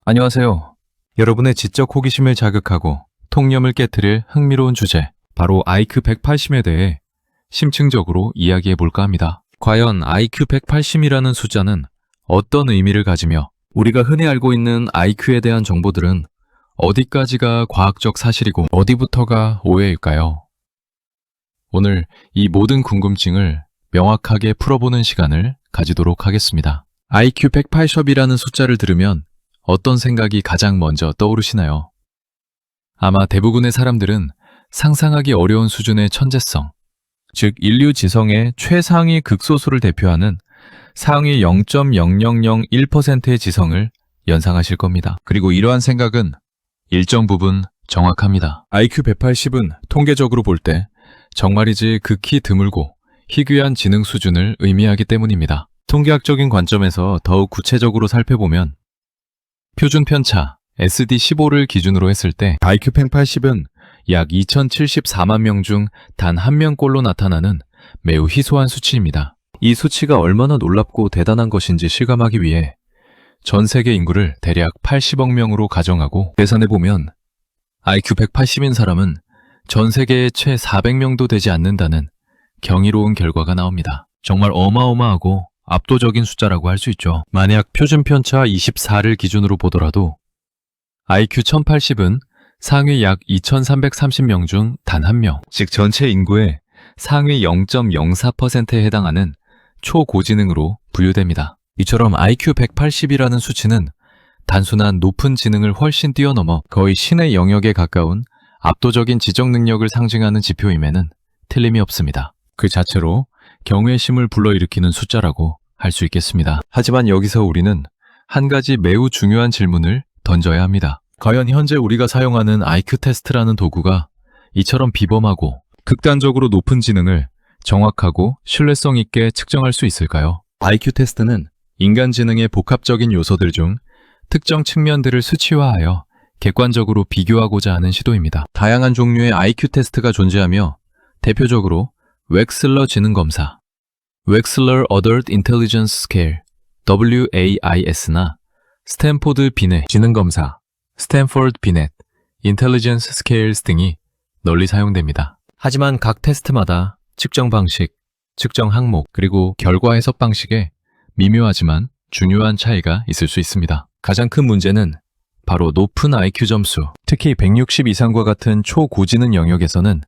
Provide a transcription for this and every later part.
안녕하세요. 여러분의 지적 호기심을 자극하고 통념을 깨트릴 흥미로운 주제, 바로 IQ 180에 대해 심층적으로 이야기해 볼까 합니다. 과연 IQ 180이라는 숫자는 어떤 의미를 가지며 우리가 흔히 알고 있는 IQ에 대한 정보들은 어디까지가 과학적 사실이고 어디부터가 오해일까요? 오늘 이 모든 궁금증을 명확하게 풀어보는 시간을 가지도록 하겠습니다. IQ 180이라는 숫자를 들으면 어떤 생각이 가장 먼저 떠오르시나요? 아마 대부분의 사람들은 상상하기 어려운 수준의 천재성, 즉 인류 지성의 최상위 극소수를 대표하는 상위 0.0001%의 지성을 연상하실 겁니다. 그리고 이러한 생각은 일정 부분 정확합니다. IQ 180은 통계적으로 볼 때 정말이지 극히 드물고 희귀한 지능 수준을 의미하기 때문입니다. 통계학적인 관점에서 더욱 구체적으로 살펴보면 표준 편차 SD15를 기준으로 했을 때 IQ 180은 약 2074만 명 중 단 한 명꼴로 나타나는 매우 희소한 수치입니다. 이 수치가 얼마나 놀랍고 대단한 것인지 실감하기 위해 전 세계 인구를 대략 80억 명으로 가정하고 계산해보면 IQ 180인 사람은 전 세계의 채 400명도 되지 않는다는 경이로운 결과가 나옵니다. 정말 어마어마하고 압도적인 숫자라고 할 수 있죠. 만약 표준 편차 24를 기준으로 보더라도 IQ 1080은 상위 약 2330명 중 단 한 명, 즉 전체 인구의 상위 0.04%에 해당하는 초고지능으로 분류됩니다. 이처럼 IQ 180이라는 수치는 단순한 높은 지능을 훨씬 뛰어넘어 거의 신의 영역에 가까운 압도적인 지적 능력을 상징하는 지표임에는 틀림이 없습니다. 그 자체로 경외심을 불러일으키는 숫자라고 할 수 있겠습니다. 하지만 여기서 우리는 한 가지 매우 중요한 질문을 던져야 합니다. 과연 현재 우리가 사용하는 IQ 테스트라는 도구가 이처럼 비범하고 극단적으로 높은 지능을 정확하고 신뢰성 있게 측정할 수 있을까요? IQ 테스트는 인간 지능의 복합적인 요소들 중 특정 측면들을 수치화하여 객관적으로 비교하고자 하는 시도입니다. 다양한 종류의 IQ 테스트가 존재하며 대표적으로 웩슬러 지능 검사, 웩슬러 Adult Intelligence Scale WAIS나 스탠포드 비넷 지능 검사, 스탠포드 비넷 Intelligence Scales 등이 널리 사용됩니다. 하지만 각 테스트마다 측정 방식, 측정 항목, 그리고 결과 해석 방식에 미묘하지만 중요한 차이가 있을 수 있습니다. 가장 큰 문제는 바로 높은 IQ 점수, 특히 160 이상과 같은 초고지능 영역에서는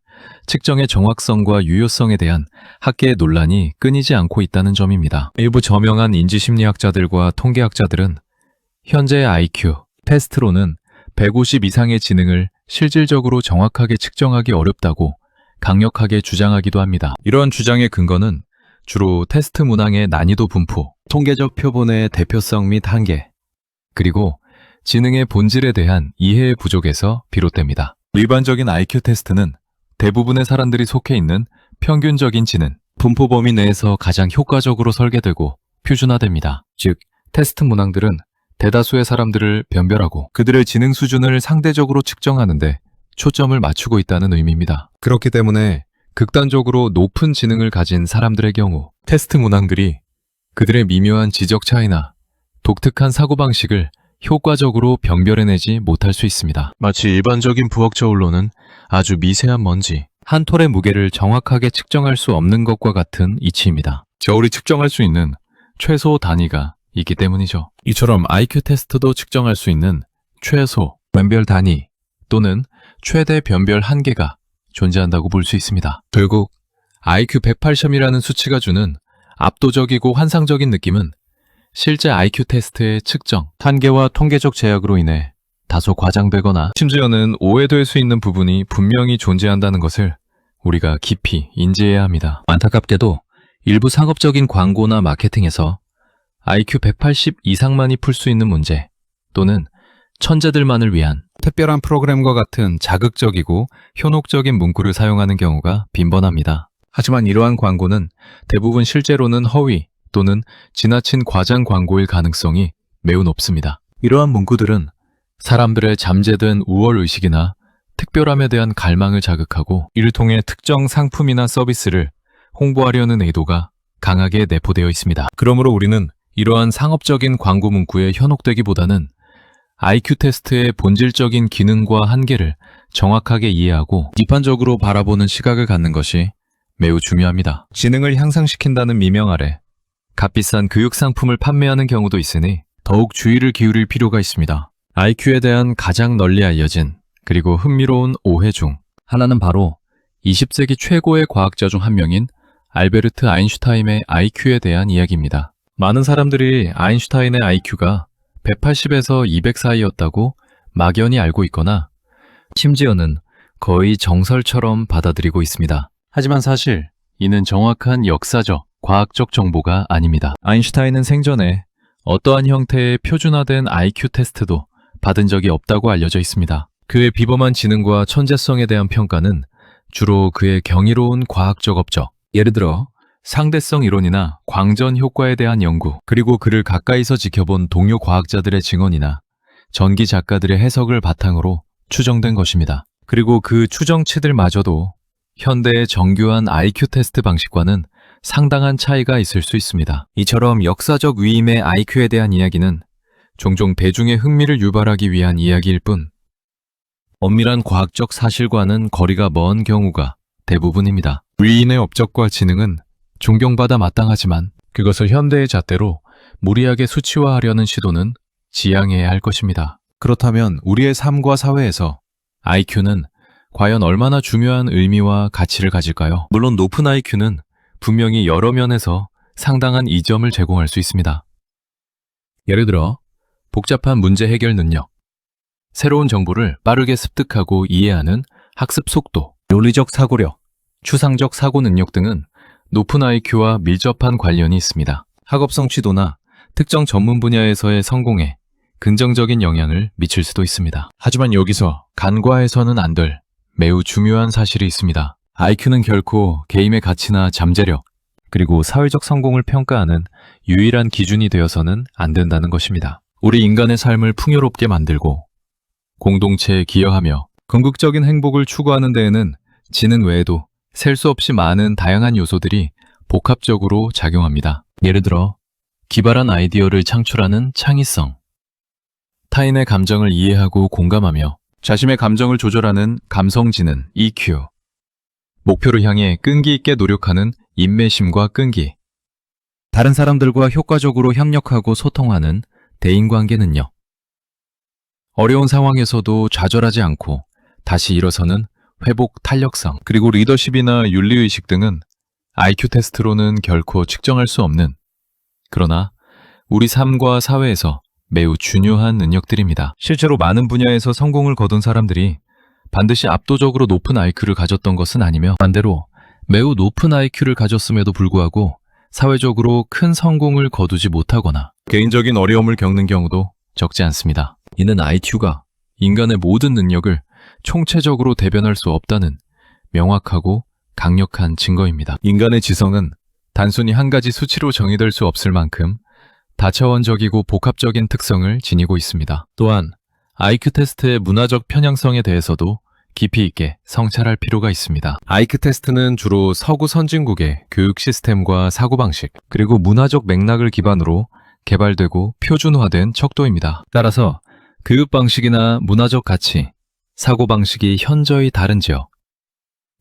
측정의 정확성과 유효성에 대한 학계의 논란이 끊이지 않고 있다는 점입니다. 일부 저명한 인지심리학자들과 통계학자들은 현재의 IQ 테스트로는 150 이상의 지능을 실질적으로 정확하게 측정하기 어렵다고 강력하게 주장하기도 합니다. 이러한 주장의 근거는 주로 테스트 문항의 난이도 분포, 통계적 표본의 대표성 및 한계, 그리고 지능의 본질에 대한 이해의 부족에서 비롯됩니다. 일반적인 IQ 테스트는 대부분의 사람들이 속해 있는 평균적인 지능, 분포 범위 내에서 가장 효과적으로 설계되고 표준화됩니다. 즉, 테스트 문항들은 대다수의 사람들을 변별하고 그들의 지능 수준을 상대적으로 측정하는데 초점을 맞추고 있다는 의미입니다. 그렇기 때문에 극단적으로 높은 지능을 가진 사람들의 경우 테스트 문항들이 그들의 미묘한 지적 차이나 독특한 사고방식을 효과적으로 변별해내지 못할 수 있습니다. 마치 일반적인 부엌 저울로는 아주 미세한 먼지, 한 톨의 무게를 정확하게 측정할 수 없는 것과 같은 이치입니다. 저울이 측정할 수 있는 최소 단위가 있기 때문이죠. 이처럼 IQ 테스트도 측정할 수 있는 최소 변별 단위 또는 최대 변별 한계가 존재한다고 볼 수 있습니다. 결국 IQ 180이라는 수치가 주는 압도적이고 환상적인 느낌은 실제 IQ 테스트의 측정, 한계와 통계적 제약으로 인해 다소 과장되거나 심지어는 오해될 수 있는 부분이 분명히 존재한다는 것을 우리가 깊이 인지해야 합니다. 안타깝게도 일부 상업적인 광고나 마케팅에서 IQ 180 이상만이 풀 수 있는 문제 또는 천재들만을 위한 특별한 프로그램과 같은 자극적이고 현혹적인 문구를 사용하는 경우가 빈번합니다. 하지만 이러한 광고는 대부분 실제로는 허위 또는 지나친 과장 광고일 가능성이 매우 높습니다. 이러한 문구들은 사람들의 잠재된 우월의식이나 특별함에 대한 갈망을 자극하고 이를 통해 특정 상품이나 서비스를 홍보하려는 의도가 강하게 내포되어 있습니다. 그러므로 우리는 이러한 상업적인 광고 문구에 현혹되기보다는 IQ 테스트의 본질적인 기능과 한계를 정확하게 이해하고 비판적으로 바라보는 시각을 갖는 것이 매우 중요합니다. 지능을 향상시킨다는 미명 아래 값비싼 교육 상품을 판매하는 경우도 있으니 더욱 주의를 기울일 필요가 있습니다. IQ에 대한 가장 널리 알려진 그리고 흥미로운 오해 중 하나는 바로 20세기 최고의 과학자 중 한 명인 알베르트 아인슈타인의 IQ에 대한 이야기입니다. 많은 사람들이 아인슈타인의 IQ가 180에서 200 사이였다고 막연히 알고 있거나 심지어는 거의 정설처럼 받아들이고 있습니다. 하지만 사실 이는 정확한 역사적, 과학적 정보가 아닙니다. 아인슈타인은 생전에 어떠한 형태의 표준화된 IQ 테스트도 받은 적이 없다고 알려져 있습니다. 그의 비범한 지능과 천재성에 대한 평가는 주로 그의 경이로운 과학적 업적, 예를 들어 상대성 이론이나 광전 효과에 대한 연구, 그리고 그를 가까이서 지켜본 동료 과학자들의 증언이나 전기 작가들의 해석을 바탕으로 추정된 것입니다. 그리고 그 추정치들마저도 현대의 정교한 IQ 테스트 방식과는 상당한 차이가 있을 수 있습니다. 이처럼 역사적 위임의 IQ에 대한 이야기는 종종 대중의 흥미를 유발하기 위한 이야기일 뿐 엄밀한 과학적 사실과는 거리가 먼 경우가 대부분입니다. 위인의 업적과 지능은 존경받아 마땅하지만 그것을 현대의 잣대로 무리하게 수치화하려는 시도는 지양해야 할 것입니다. 그렇다면 우리의 삶과 사회에서 IQ는 과연 얼마나 중요한 의미와 가치를 가질까요? 물론 높은 IQ는 분명히 여러 면에서 상당한 이점을 제공할 수 있습니다. 예를 들어 복잡한 문제 해결 능력, 새로운 정보를 빠르게 습득하고 이해하는 학습 속도, 논리적 사고력, 추상적 사고 능력 등은 높은 IQ와 밀접한 관련이 있습니다. 학업 성취도나 특정 전문 분야에서의 성공에 긍정적인 영향을 미칠 수도 있습니다. 하지만 여기서 간과해서는 안 될 매우 중요한 사실이 있습니다. IQ는 결코 게임의 가치나 잠재력, 그리고 사회적 성공을 평가하는 유일한 기준이 되어서는 안 된다는 것입니다. 우리 인간의 삶을 풍요롭게 만들고 공동체에 기여하며 궁극적인 행복을 추구하는 데에는 지능 외에도 셀 수 없이 많은 다양한 요소들이 복합적으로 작용합니다. 예를 들어 기발한 아이디어를 창출하는 창의성, 타인의 감정을 이해하고 공감하며 자신의 감정을 조절하는 감성지능 EQ, 목표를 향해 끈기 있게 노력하는 인내심과 끈기, 다른 사람들과 효과적으로 협력하고 소통하는 대인관계 능력, 어려운 상황에서도 좌절하지 않고 다시 일어서는 회복 탄력성, 그리고 리더십이나 윤리의식 등은 IQ 테스트로는 결코 측정할 수 없는, 그러나 우리 삶과 사회에서 매우 중요한 능력들입니다. 실제로 많은 분야에서 성공을 거둔 사람들이 반드시 압도적으로 높은 IQ를 가졌던 것은 아니며 반대로 매우 높은 IQ를 가졌음에도 불구하고 사회적으로 큰 성공을 거두지 못하거나 개인적인 어려움을 겪는 경우도 적지 않습니다. 이는 IQ가 인간의 모든 능력을 총체적으로 대변할 수 없다는 명확하고 강력한 증거입니다. 인간의 지성은 단순히 한 가지 수치로 정의될 수 없을 만큼 다차원적이고 복합적인 특성을 지니고 있습니다. 또한 IQ 테스트의 문화적 편향성에 대해서도 깊이 있게 성찰할 필요가 있습니다. IQ 테스트는 주로 서구 선진국의 교육 시스템과 사고방식, 그리고 문화적 맥락을 기반으로 개발되고 표준화된 척도입니다. 따라서 교육 방식이나 문화적 가치, 사고방식이 현저히 다른 지역,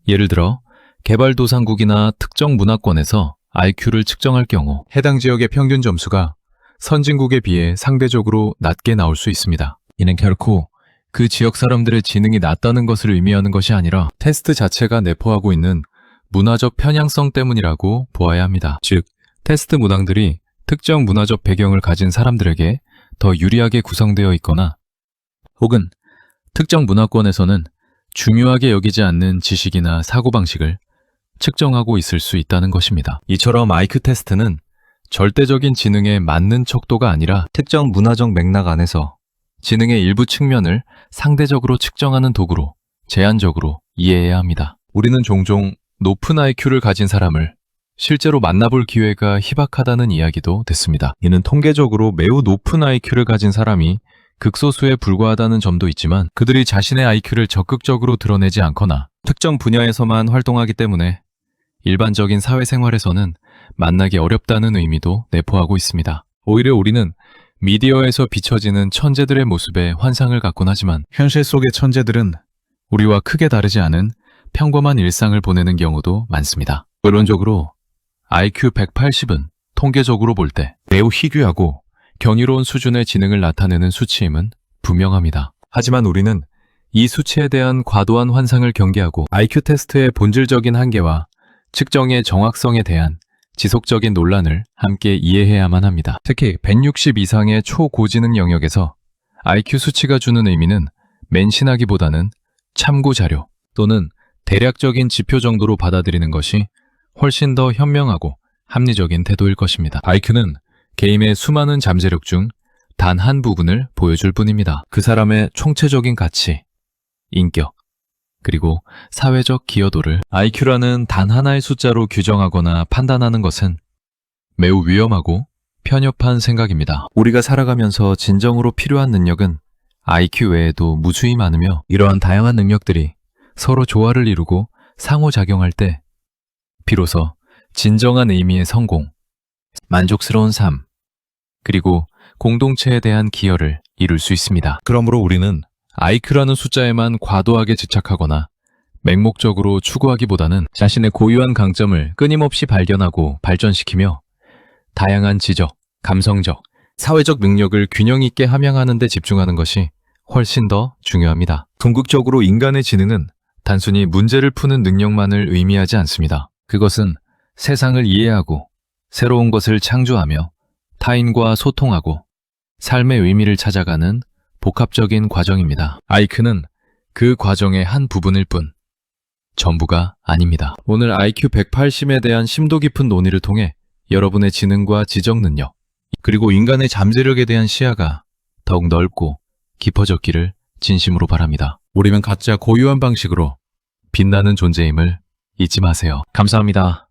예를 들어 개발도상국이나 특정 문화권에서 IQ를 측정할 경우 해당 지역의 평균 점수가 선진국에 비해 상대적으로 낮게 나올 수 있습니다. 이는 결코 그 지역 사람들의 지능이 낮다는 것을 의미하는 것이 아니라 테스트 자체가 내포하고 있는 문화적 편향성 때문이라고 보아야 합니다. 즉, 테스트 문항들이 특정 문화적 배경을 가진 사람들에게 더 유리하게 구성되어 있거나 혹은 특정 문화권에서는 중요하게 여기지 않는 지식이나 사고방식을 측정하고 있을 수 있다는 것입니다. 이처럼 IQ 테스트는 절대적인 지능에 맞는 척도가 아니라 특정 문화적 맥락 안에서 지능의 일부 측면을 상대적으로 측정하는 도구로 제한적으로 이해해야 합니다. 우리는 종종 높은 IQ를 가진 사람을 실제로 만나볼 기회가 희박하다는 이야기도 듣습니다. 이는 통계적으로 매우 높은 IQ를 가진 사람이 극소수에 불과하다는 점도 있지만 그들이 자신의 IQ를 적극적으로 드러내지 않거나 특정 분야에서만 활동하기 때문에 일반적인 사회생활에서는 만나기 어렵다는 의미도 내포하고 있습니다. 오히려 우리는 미디어에서 비춰지는 천재들의 모습에 환상을 갖곤 하지만 현실 속의 천재들은 우리와 크게 다르지 않은 평범한 일상을 보내는 경우도 많습니다. 결론적으로 IQ 180은 통계적으로 볼 때 매우 희귀하고 경이로운 수준의 지능을 나타내는 수치임은 분명합니다. 하지만 우리는 이 수치에 대한 과도한 환상을 경계하고 IQ 테스트의 본질적인 한계와 측정의 정확성에 대한 지속적인 논란을 함께 이해해야만 합니다. 특히 160 이상의 초고지능 영역에서 IQ 수치가 주는 의미는 맹신하기보다는 참고 자료 또는 대략적인 지표 정도로 받아들이는 것이 훨씬 더 현명하고 합리적인 태도일 것입니다. IQ는 개인의 수많은 잠재력 중 단 한 부분을 보여줄 뿐입니다. 그 사람의 총체적인 가치, 인격, 그리고 사회적 기여도를 IQ라는 단 하나의 숫자로 규정하거나 판단하는 것은 매우 위험하고 편협한 생각입니다. 우리가 살아가면서 진정으로 필요한 능력은 IQ 외에도 무수히 많으며 이러한 다양한 능력들이 서로 조화를 이루고 상호작용할 때 비로소 진정한 의미의 성공, 만족스러운 삶, 그리고 공동체에 대한 기여를 이룰 수 있습니다. 그러므로 우리는 IQ라는 숫자에만 과도하게 집착하거나 맹목적으로 추구하기보다는 자신의 고유한 강점을 끊임없이 발견하고 발전시키며 다양한 지적, 감성적, 사회적 능력을 균형 있게 함양하는 데 집중하는 것이 훨씬 더 중요합니다. 궁극적으로 인간의 지능은 단순히 문제를 푸는 능력만을 의미하지 않습니다. 그것은 세상을 이해하고 새로운 것을 창조하며 타인과 소통하고 삶의 의미를 찾아가는 복합적인 과정입니다. IQ는 그 과정의 한 부분일 뿐 전부가 아닙니다. 오늘 IQ 180에 대한 심도 깊은 논의를 통해 여러분의 지능과 지적 능력, 그리고 인간의 잠재력에 대한 시야가 더욱 넓고 깊어졌기를 진심으로 바랍니다. 우리는 각자 고유한 방식으로 빛나는 존재임을 잊지 마세요. 감사합니다.